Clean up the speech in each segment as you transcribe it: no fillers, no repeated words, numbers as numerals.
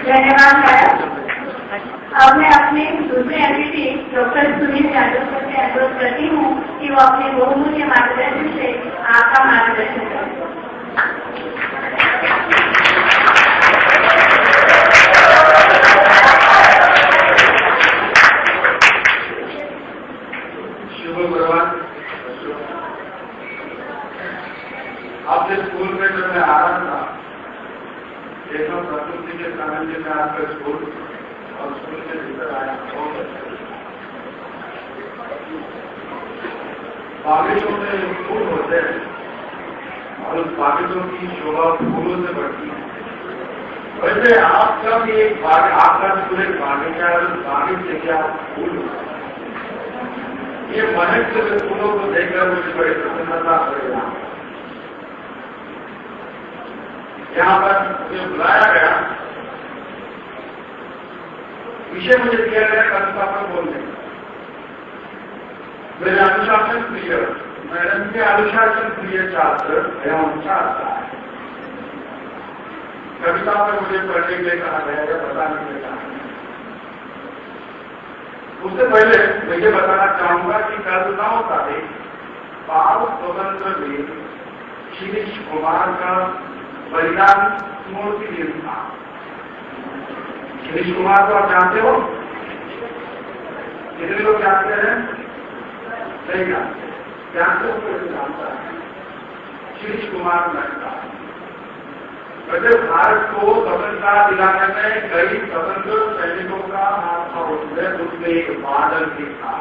धन्यवाद मैडम। अब मैं अपने दूसरे अतिथि डॉक्टर सुनील यादव से अनुरोध करती हूँ कि वो अपने बहुमूल्य मार्गदर्शन से आपका मार्गदर्शन करें। शुभ प्रभात। आपके स्कूल में जब मैं आ रहा था, देखो प्रकृति के सानिध्य में आपका स्कूल और स्कूल के भीतर आया, बहुत अच्छा। बागीचों में फूल होते हैं और उस बागीचों की शोभा फूलों से बढ़ती है। वैसे आपका भी एक आपका स्कूल एक बागीचा है, उस बागीचे के आप फूल, ये महक के फूलों को देखकर मुझे बड़ी प्रसन्नता पड़ेगा। यहाँ पर मुझे बुलाया गया, विषय मुझे दिया गया कविता पर बोलने। मेरे अनुशासन प्रिय मैडम के अनुशासन प्रिय छात्र एवं छात्रा है। कविता पर मुझे पढ़ने के लिए कहा गया है, बताने के लिए कहा गया। उससे पहले मुझे बताना चाहूंगा कि कविताओं का एक बाल स्वतंत्र वीर शिरीष कुमार का बलिदान मूर्ति दिन था। शिरीष कुमार को आप जानते हो? कितने लोग जानते हैं? नहीं जानते हो? कोई जानता है? शिरीष कुमार मेहता वैसे भारत को स्वतंत्रता दिलाने में कई स्वतंत्र सैनिकों का हाथ था। उसमें एक बादल भी था,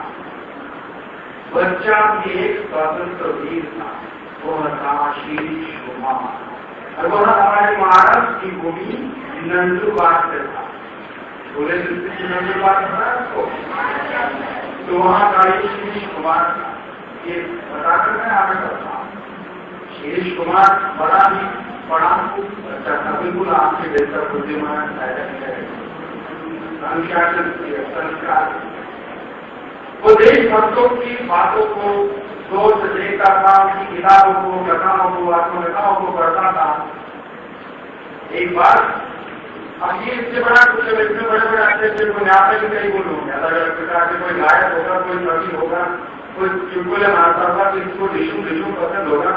बच्चा भी एक स्वतंत्र वीर था, वो था शिरीष कुमार। और वह हमारे महाराष्ट्र की भूमि नंदुरबार से था। बोले नंदुरबार था उसको, तो वहाँ का शिरीष कुमार था। ये बताकर मैं आगे करता हूँ। शिरीष कुमार बड़ा ही अच्छा था, बिल्कुल आपके जैसा बुद्धिमान अनुशासन संस्कार। वो देशभक्तों की बातों को सोच देखता था, उनकी किताबों को, कथाओं को, आत्मकथाओं को पढ़ता था। एक बार अब ये इससे बड़ा कुछ इसमें बड़े बड़े अच्छे बुनियाद में भी कई गुण होंगे, अलग अलग प्रकार के। कोई गायक होगा, कोई कवि होगा, कोई चुटकुले मारता होगा, किसी को डिशू पसंद होगा,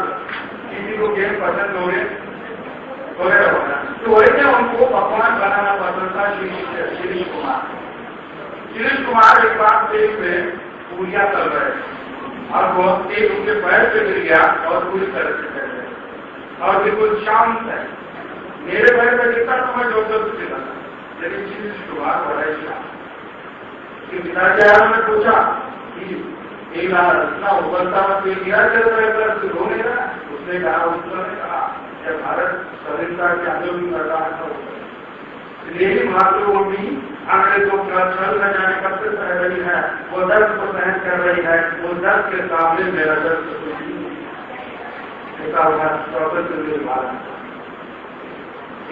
किसी को गेम पसंद होंगे वगैरह होगा। तो वैसे उनको पकवान बनाना पसंद था शिरीष कुमार। शिरीष कुमार एक बार पेट में पूरियां चल रहे और वो एक उनके पैर पे गिर गया और पूरी तरह से गिर गया और बिल्कुल शांत है। मेरे पैर पे गिरता तो मैं जोर जोर से चिल्लाता, लेकिन शिरीष कुमार बड़ा ही शांत। पिताजी ने पूछा कि एक इतना उबलता हुआ पेट गिरा चल रोने लगा। उसने कहा, उसने कहा जब भारत स्वतंत्रता के आंदोलन कर रहा था, इसलिए मातृभूमि अंग्रेजों का छल न जाने कब से सह रही है, वो दर्द को सहन कर रही है, वो दर्द के सामने मेरा दर्द स्वतंत्र।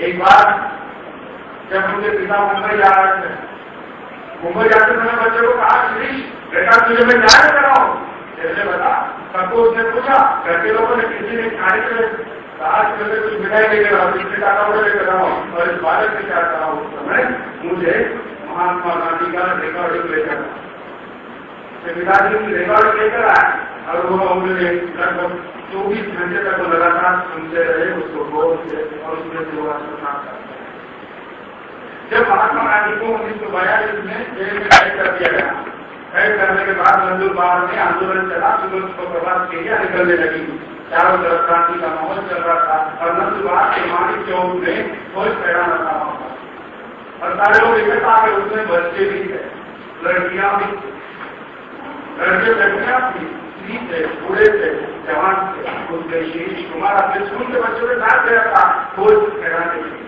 एक बार जब उनके पिता मुंबई जा रहे थे, मुंबई जाते समय बच्चों को कहा, शिरीष बेटा तुझे मैं क्या कराऊं? जैसे बता, सबको उसने पूछा, घर के लोगों ने किसी ने खाने के लिए आज मैंने कुछ मिठाई लेकर आओ, इससे टाटा वोटा लेकर आओ, और इस बालक से क्या कहा उस समय मुझे महात्मा गांधी का रिकॉर्डिंग लेकर पिताजी की रिकॉर्डिंग लेकर आए और वो उन्होंने लगभग 24 घंटे तक लगातार सुनते रहे उसको गौर से और उसमें जो जब महात्मा गांधी को 1942 में जेल में कैद कर दिया गया। कैद करने के बाद नंदुरबार में आंदोलन चला, सुबह को प्रभात फेरियां निकलने लगी, चारों तरफ क्रांति का माहौल चल रहा था और नंदुरबार के मानिक चौक में फौज फैलाना था और सारे लोग इकट्ठा आकर उसमें बच्चे भी थे, लड़कियां भी थी, लड़के लड़कियां थी, स्त्री थे, बूढ़े थे, जवान थे। उसके शिरीष कुमार अपने स्कूल के बच्चों के साथ गया था फौज फैलाने के लिए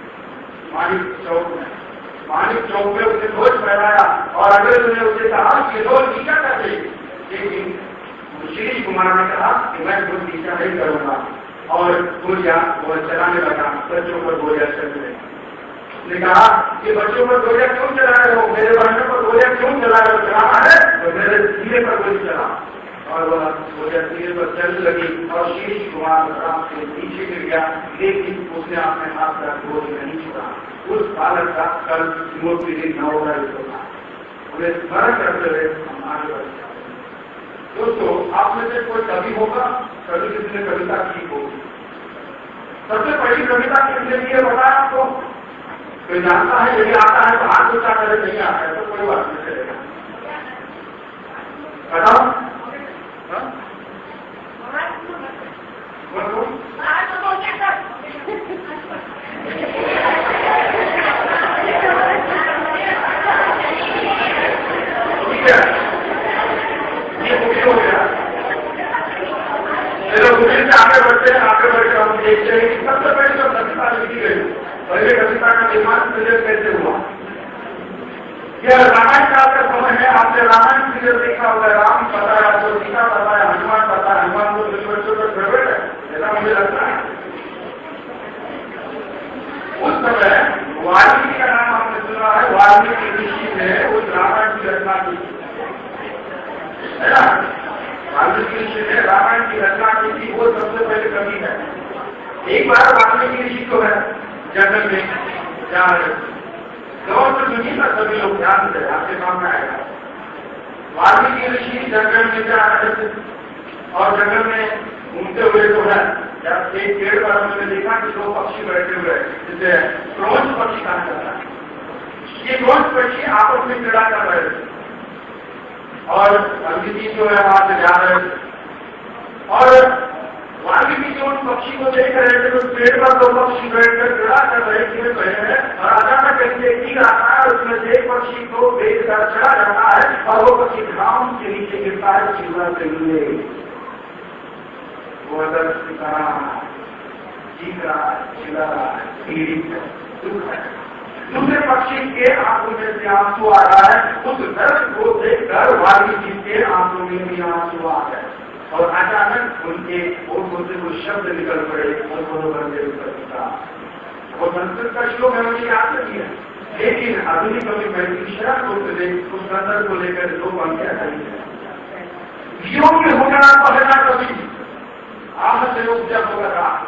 मानिक चौक में। मानिक चौक में उसने ध्वज फहराया और अगर उसने उसे कहा कि ध्वज नीचा कर दे, लेकिन शिरीष कुमार ने कहा कि मैं ध्वज नीचा नहीं करूंगा और गोलियां वो चलाने लगा, बच्चों पर गोलियां चलने लगी। उसने कहा कि बच्चों पर गोलियां क्यों चला रहे हो, मेरे बहनों पर गोलियां क्यों चला रहे हो? चलाना है तो मेरे सीने पर गोली चला। और वह तीर पर चल लगी और शीश कुमार राम के पीछे गिर गया, लेकिन उसने अपने हाथ का बोझ नहीं छुड़ा। उस बालक का कल मूर्ति दिन न होगा था। उन्हें स्मरण करते हुए हम आगे बढ़ते। दोस्तों, आप में से कोई कवि होगा, कभी किसी ने कविता की होगी। सबसे पहली कविता किसने की है बताया आपको? कोई जानता है? यदि आता है तो हाथ उठा करे, नहीं आता है तो कोई बात नहीं चलेगा। बताओ। ठीक है, ये मुख्य हो गया। चलो दूसरे से आगे बढ़ते हैं। आगे बढ़कर हम देखते हैं कि सबसे पहले जो कविता लिखी गई, पहले कविता का निर्माण कैसे हुआ। यह रामायण काल का समय है। आपने रामायण सीरियल देखा होगा। राम पता है, आपको सीता पता है, हनुमान पता है। हनुमान को बच्चों का फेवरेट है, ऐसा मुझे लगता है। उस समय वाल्मीकि का नाम आपने सुना है। वाल्मीकि ऋषि ने उस रामायण की रचना की है ना। वाल्मीकि ऋषि ने रामायण की रचना की थी। वो सबसे पहले कवि है। एक बार वाल्मीकि ऋषि को है जंगल में जा रहे, गौर से सुनिए ना सभी लोग, ध्यान से, आपके सामने आएगा। वाल्मीकि ऋषि जंगल में जा रहे थे और जंगल में घूमते हुए जो है एक पेड़ पर हमने देखा कि दो पक्षी बैठे हुए, जिसे क्रोंच पक्षी कहा जाता है। ये क्रोंच पक्षी आपस में क्रीड़ा कर रहे थे और वाल्मीकि जो है वहां से जा रहे थे और वाल्मीकि जो उन पक्षी को देख रहे थे, उस पेड़ पर दो पक्षी बैठकर क्रीड़ा कर रहे थे और अचानक कहीं एक तीर आता है और उसमें से एक पक्षी को देख कर चढ़ा जाता है और वो पक्षी घाम के नीचे गिरता है, चिल्ला के लिए वो दर्द दिखा रहा है, चीख रहा है, चिल्ला रहा है, पीड़ित है, दुख है। दूसरे पक्षी के आंखों में से आंसू आ रहा है। उस दर्द को देखकर वाल्मीकि के आंखों में भी आंसू आ गए और अचानक उनके ओठों से कुछ शब्द निकल पड़े और दोनों बंदे कविता। वो संस्कृत का श्लोक है, मुझे याद नहीं है, लेकिन आधुनिक कवि मैथिली उस संदर्भ को लेकर दो पंक्तियां कही है। वियोगी होगा पहला कवि आह से उपजा होगा रात।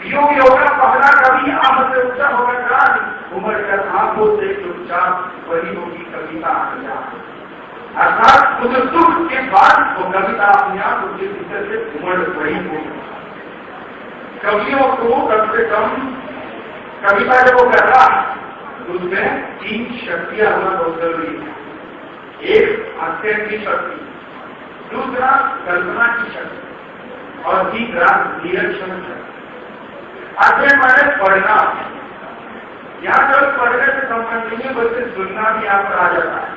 वियोगी होगा पहला कवि आह से उपजा होगा रात। उमर कर आंखों से चुपचाप वही होगी कविता अर्थात उस दुख के बाद वो कविता अपने आप उसके भीतर से उमड़ वही होगी। कवियों को कम से कम कविता जब वो कर रहा उसमें 3 शक्तियां होना बहुत जरूरी है। एक हास्य की शक्ति, दूसरा कल्पना की शक्ति और तीसरा निरीक्षण शक्ति। हास्य माने पढ़ना, यहाँ पर पढ़ने से संबंध नहीं है बल्कि सुनना भी यहाँ पर आ जाता है।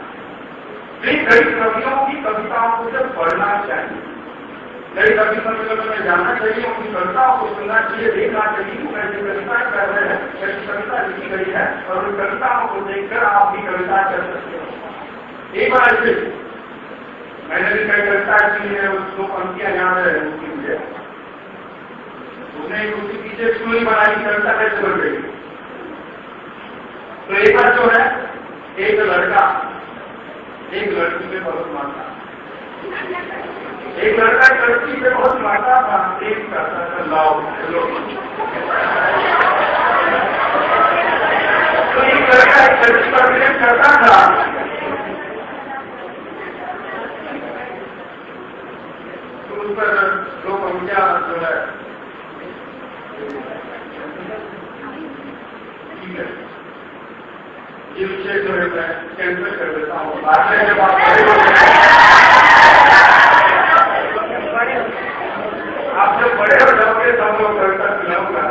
कई कवियों की कविताओं को जब पढ़ना चाहिए, कई कवि सम्मेलनों में जाना चाहिए, उनकी कविताओं को सुनना चाहिए, देखना चाहिए कैसी कविताएं कर रहे हैं, कैसी कविता लिखी गई है और उन कविताओं को देखकर आप भी कविता कर सकते हो। एक बार ऐसे मैंने भी कई कविताएं सुनी है, उसको पंक्तियां याद है उसकी मुझे। उसने उसके पीछे स्टोरी बनाई, कविता कैसे बन गई। तो एक बार जो है एक लड़का एक लड़की पे बहुत मारता, एक लड़का एक लड़की पे बहुत मारता था, एक करता था लाओ। तो एक लड़का एक लड़की पर प्रेम करता था, तो उस पर दो पंक्तियां जो है ठीक है, ये विषय जो है मैं कैंसिल कर देता हूँ। बाद में जब आप जब बड़े हो जाओगे तब लोग कविता सुनाऊंगा।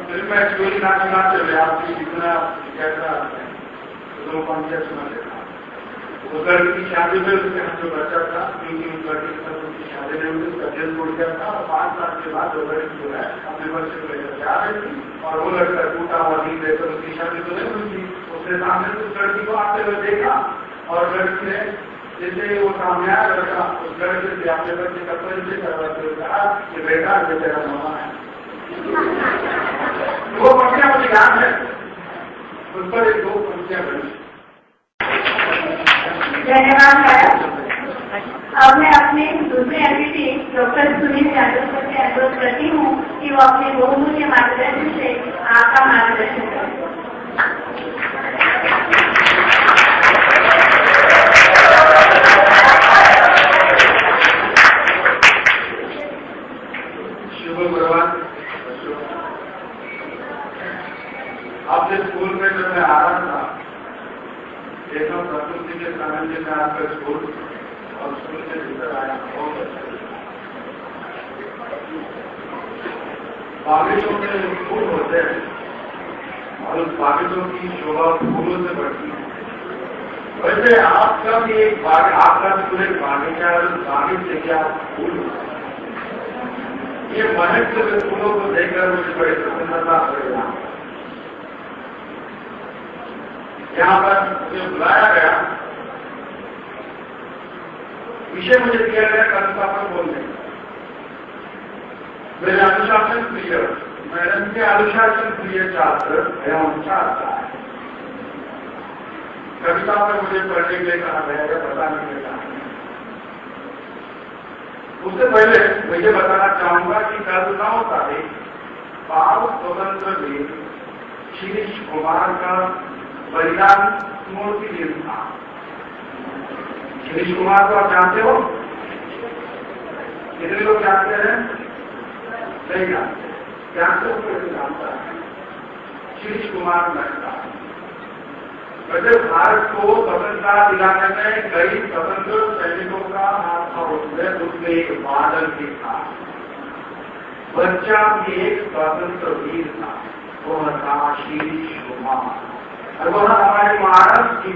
फिर मैं स्टोरी ना सुना चले, आपकी जितना कैसा दो पंक्तियां सुना देता। उस लड़की की शादी में उसके हाथ में बच्चा था, क्योंकि उस लड़की के साथ उसकी शादी नहीं हुई, उसका जेल टूट गया था और 5 साल के बाद वो लड़की जो है अपने बच्चे को लेकर जा रही थी और वो लड़का टूटा हुआ दिल देकर उसकी शादी तो नहीं हुई थी। उसने सामने उस लड़की को आते हुए देखा और लड़की ने जैसे वो सामने आया लड़का उस लड़के से अपने बच्चे का परिचय करवाते हुए कहा कि बेटा ये तेरा मामा है। वो पंक्तियां मुझे याद है, उन पर एक दो पंक्तियां बनी। धन्यवाद मैडम। अब मैं अपने दूसरे MP doctor Sunil Yadav sir से अनुरोध करती हूँ कि वो अपने बहुमूल्य मार्गदर्शन से आपका मार्गदर्शन करें। शुभ प्रभात। आपके स्कूल में जब मैं आ रहा था, देखा प्रकृति के सानिध्य में आपका स्कूल और स्कूल के भीतर आया, बहुत अच्छा। बागीचों में फूल होते हैं और उस बागीचों की शोभा फूलों से बढ़ती है। वैसे आपका भी एक बाग, आपका स्कूल एक बागीचा है, उस बागीचे के आप फूल, ये महक से फूलों को देखकर मुझे बड़ी प्रसन्नता पड़ेगा। यहाँ पर मुझे बुलाया गया, विषय मुझे दिया गया कविता पर बोलने। मेरे अनुशासन प्रिय, मैडम के अनुशासन प्रिय छात्र एवं छात्रा है। कविता पर मुझे पढ़ने के लिए कहा गया है, बताने के लिए कहा गया। उससे पहले मुझे बताना चाहूंगा कि कविताओं का एक भाव स्वतंत्र वीर शीरीष कुमार का बलिदान मूर्ति दिन था। शीरीष कुमार को आप जानते हो? कितने लोग जानते हैं? नहीं जानते। जानते हो कोई जानता है? शीरीष कुमार मेहता वैसे भारत को स्वतंत्रता दिलाने में कई स्वतंत्र सैनिकों का हाथ था, उसमें एक बादल भी था। बच्चा भी एक स्वतंत्र वीर था, वह था शीरीष कुमार। और वह हमारे महाराष्ट्र की